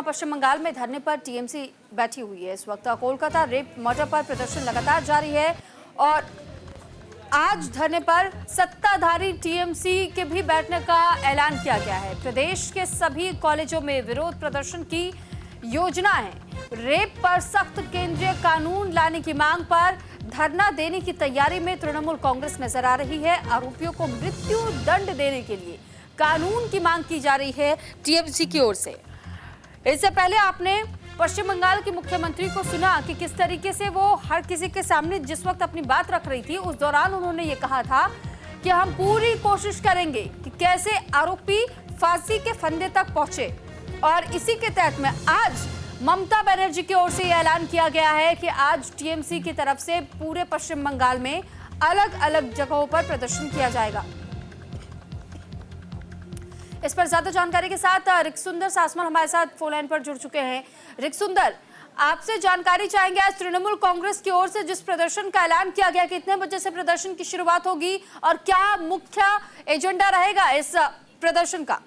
पश्चिम बंगाल में धरने पर टीएमसी बैठी हुई है। इस वक्त कोलकाता रेप मर्डर पर प्रदर्शन लगातार जारी है और आज धरने पर सत्ताधारी टीएमसी के भी बैठने का ऐलान किया गया है। प्रदेश के सभी कॉलेजों में विरोध प्रदर्शन की योजना है। रेप पर सख्त केंद्रीय कानून लाने की मांग पर धरना देने की तैयारी में तृणमूल कांग्रेस नजर आ रही है। आरोपियों को मृत्यु दंड देने के लिए कानून की मांग की जा रही है टीएमसी की ओर से। इससे पहले आपने पश्चिम बंगाल के मुख्यमंत्री को सुना कि किस तरीके से वो हर किसी के सामने जिस वक्त अपनी बात रख रही थी, उस दौरान उन्होंने ये कहा था कि हम पूरी कोशिश करेंगे कि कैसे आरोपी फांसी के फंदे तक पहुंचे। और इसी के तहत में आज ममता बनर्जी की ओर से यह ऐलान किया गया है कि आज टीएमसी की तरफ से पूरे पश्चिम बंगाल में अलग अलग जगहों पर प्रदर्शन किया जाएगा। इस पर ज्यादा जानकारी के साथ रिक्सुंदर सासमल हमारे साथ फोन लाइन पर जुड़ चुके हैं। रिक्सुंदर, आपसे जानकारी चाहेंगे, आज तृणमूल कांग्रेस की ओर से जिस प्रदर्शन का ऐलान किया गया, कितने बजे से प्रदर्शन की शुरुआत होगी और क्या मुख्य एजेंडा रहेगा इस प्रदर्शन का?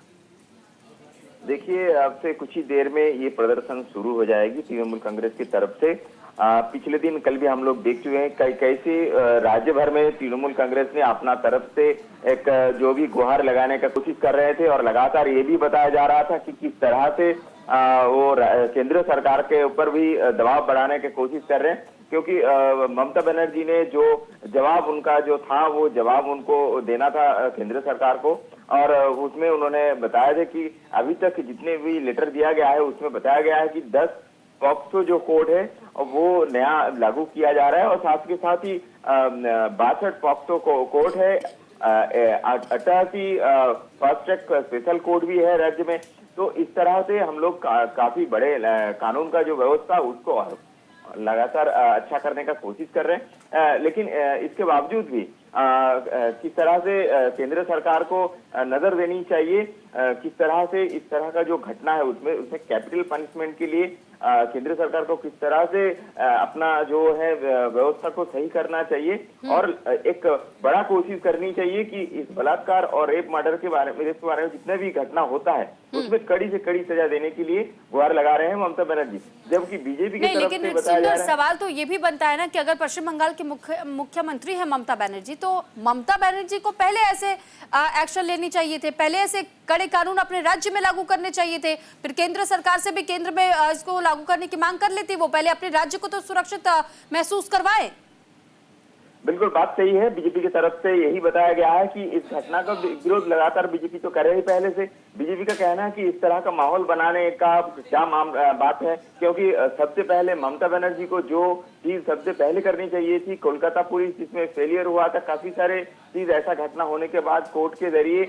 देखिए, अब से कुछ ही देर में ये प्रदर्शन शुरू हो जाएगी तृणमूल कांग्रेस की तरफ से। पिछले दिन कल भी हम लोग देख चुके हैं कैसे राज्य भर में तृणमूल कांग्रेस ने अपना तरफ से एक जो भी गुहार लगाने का कोशिश कर रहे थे और लगातार ये भी बताया जा रहा था कि किस तरह से वो केंद्र सरकार के ऊपर भी दबाव बढ़ाने की कोशिश कर रहे हैं, क्योंकि ममता बनर्जी ने जो जवाब उनका जो था वो जवाब उनको देना था केंद्र सरकार को, और उसमें उन्होंने बताया था कि अभी तक जितने भी लेटर दिया गया है उसमें बताया गया है कि 10 पॉक्सो जो कोड है वो नया लागू किया जा रहा है और साथ के साथ ही 62 पॉक्सो कोड है, 88 फास्ट ट्रैक स्पेशल कोड भी है राज्य में। तो इस तरह से हम लोग काफी बड़े कानून का जो व्यवस्था उसको लगातार अच्छा करने का कोशिश कर रहे हैं, लेकिन इसके बावजूद भी किस तरह से केंद्र सरकार को नजर देनी चाहिए, किस तरह से इस तरह का जो घटना है उसमें कैपिटल पनिशमेंट के लिए केंद्र सरकार को किस तरह से अपना जो है व्यवस्था को सही करना चाहिए और एक बड़ा कोशिश करनी चाहिए कि इस बलात्कार और रेप मर्डर के बारे में जितने भी घटना होता है उसमें कड़ी से कड़ी सजा देने के लिए गुहार लगा रहे हैं ममता बनर्जी, जबकि बीजेपी की तरफ से बताया जा रहा है। सवाल तो ये भी बनता है ना कि अगर पश्चिम बंगाल की मुख्यमंत्री है ममता बनर्जी, तो ममता बनर्जी को पहले ऐसे एक्शन लेनी चाहिए थे, पहले ऐसे कड़े कानून अपने राज्य में लागू करने चाहिए थे, फिर केंद्र सरकार से भी केंद्र में इसको लागू करने की मांग कर लेती। वो पहले अपने राज्य को तो सुरक्षित महसूस करवाए। बिल्कुल बात सही है, बीजेपी की तरफ से यही बताया गया है कि इस घटना का विरोध लगातार बीजेपी तो कर रही पहले से। बीजेपी का कहना है कि इस तरह का माहौल बनाने का क्या बात है, क्योंकि सबसे पहले ममता बनर्जी को जो चीज सबसे पहले करनी चाहिए थी, कोलकाता पुलिस जिसमें फेलियर हुआ था, काफी सारे चीज ऐसा घटना होने के बाद कोर्ट के जरिए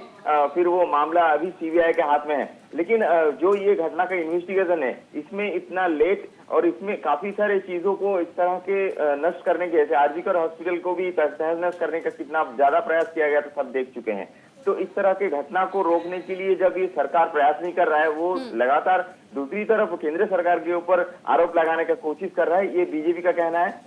फिर वो मामला अभी सीबीआई के हाथ में है, लेकिन जो ये घटना का इन्वेस्टिगेशन है इसमें इतना लेट और इसमें काफी सारे चीजों को इस तरह के नष्ट करने के, जैसे आरजीकर हॉस्पिटल को भी तहस नष्ट करने का कितना ज्यादा प्रयास किया गया तो सब देख चुके हैं। तो इस तरह के घटना को रोकने के लिए जब ये सरकार प्रयास नहीं कर रहा है, वो लगातार दूसरी तरफ केंद्र सरकार के ऊपर आरोप लगाने का कोशिश कर रहा है, ये बीजेपी का कहना है।